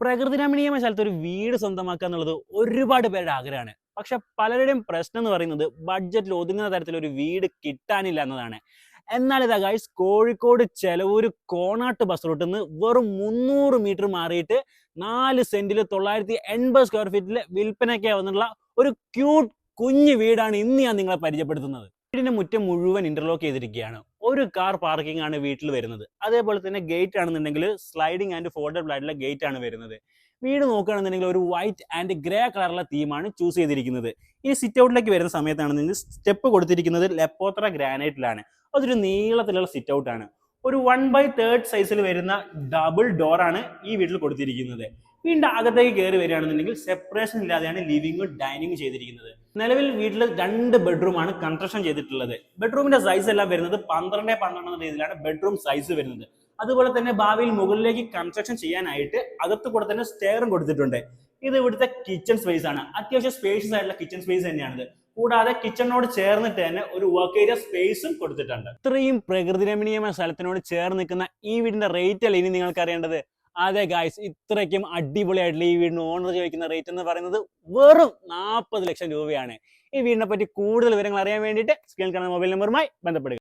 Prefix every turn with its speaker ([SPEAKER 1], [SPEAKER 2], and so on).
[SPEAKER 1] പ്രകൃതി രമണീയമായ സ്ഥലത്ത് ഒരു വീട് സ്വന്തമാക്കുക എന്നുള്ളത് ഒരുപാട് പേരുടെ ആഗ്രഹമാണ്. പക്ഷെ പലരുടെയും പ്രശ്നം എന്ന് പറയുന്നത് ബഡ്ജറ്റിൽ ഒതുങ്ങുന്ന തരത്തിൽ ഒരു വീട് കിട്ടാനില്ല എന്നതാണ്. എന്നാൽ ഇതാ guys, Kozhikode Chelavoor Connaught bus റൂട്ടിൽ നിന്ന് വെറും 300 മീറ്റർ മാറിയിട്ട് 4 സെന്റിൽ 980 സ്ക്വയർ ഫീറ്റിൽ വിൽപ്പനയ്ക്ക് വന്നുള്ള ഒരു ക്യൂട്ട് കുഞ്ഞു വീടാണ് ഇന്ന് ഞാൻ നിങ്ങളെ പരിചയപ്പെടുത്തുന്നത്. വീടിന്റെ മുറ്റം മുഴുവൻ ഇന്റർലോക്ക് ചെയ്തിരിക്കുകയാണ്. ഒരു കാർ പാർക്കിംഗ് ആണ് വീട്ടിൽ വരുന്നത്. അതേപോലെ തന്നെ ഗേറ്റ് ആണെന്നുണ്ടെങ്കിൽ സ്ലൈഡിംഗ് ആൻഡ് ഫോൾഡബിൾ ആയിട്ടുള്ള ഗേറ്റ് ആണ് വരുന്നത്. വീട് നോക്കുകയാണെന്നുണ്ടെങ്കിൽ ഒരു വൈറ്റ് ആൻഡ് ഗ്രേ കളറുള്ള തീമാണ് ചൂസ് ചെയ്തിരിക്കുന്നത്. ഇനി സിറ്റ് ഔട്ടിലേക്ക് വരുന്ന സമയത്താണെന്നുണ്ടെങ്കിൽ സ്റ്റെപ്പ് കൊടുത്തിരിക്കുന്നത് ലെപ്പോത്ര ഗ്രാനൈറ്റിലാണ്. അതൊരു നീളത്തിലുള്ള സിറ്റ് ഔട്ട് ആണ്. ഒരു 1/3 സൈസിൽ വരുന്ന ഡബിൾ ഡോർ ആണ് ഈ വീട്ടിൽ കൊടുത്തിരിക്കുന്നത്. വീടിന്റെ അകത്തേക്ക് കയറി വരികയാണെന്നുണ്ടെങ്കിൽ സെപ്പറേഷൻ ഇല്ലാതെയാണ് ലിവിംഗും ഡൈനിങ്ങും ചെയ്തിരിക്കുന്നത്. നിലവിൽ വീട്ടിൽ 2 ബെഡ്റൂം ആണ് കൺസ്ട്രക്ഷൻ ചെയ്തിട്ടുള്ളത്. ബെഡ്റൂമിന്റെ സൈസ് എല്ലാം വരുന്നത് 12x12 എന്ന രീതിയിലാണ് ബെഡ്റൂം സൈസ് വരുന്നത്. അതുപോലെ തന്നെ ഭാവിയിൽ മുകളിലേക്ക് കൺസ്ട്രക്ഷൻ ചെയ്യാനായിട്ട് അകത്ത് കൂടെ തന്നെ സ്റ്റെയറും കൊടുത്തിട്ടുണ്ട്. ഇത് ഇവിടുത്തെ കിച്ചൺ സ്പേസ് ആണ്. അത്യാവശ്യം സ്പേഷ്യസ് ആയിട്ടുള്ള കിച്ചൺ സ്പേസ് തന്നെയാണിത്. കൂടാതെ കിച്ചണിനോട് ചേർന്നിട്ട് തന്നെ ഒരു വർക്ക് ഏരിയ സ്പേസും കൊടുത്തിട്ടുണ്ട്. ഇത്രയും പ്രകൃതി രമണീയമായ സ്ഥലത്തിനോട് ചേർന്ന് നിൽക്കുന്ന ഈ വീടിന്റെ റേറ്റ് അല്ല ഇനി നിങ്ങൾക്ക് അറിയേണ്ടത്. അതെ ഗായ്സ്, ഇത്രയ്ക്കും അടിപൊളിയായിട്ടുള്ള ഈ വീടിന് ഓണർ ചോദിക്കുന്ന റേറ്റ് എന്ന് പറയുന്നത് വെറും 40 ലക്ഷം രൂപയാണ്. ഈ വീടിനെ പറ്റി കൂടുതൽ വിവരങ്ങൾ അറിയാൻ വേണ്ടിയിട്ട് സ്ക്രീനിൽ കാണുന്ന മൊബൈൽ നമ്പറുമായി ബന്ധപ്പെടുക.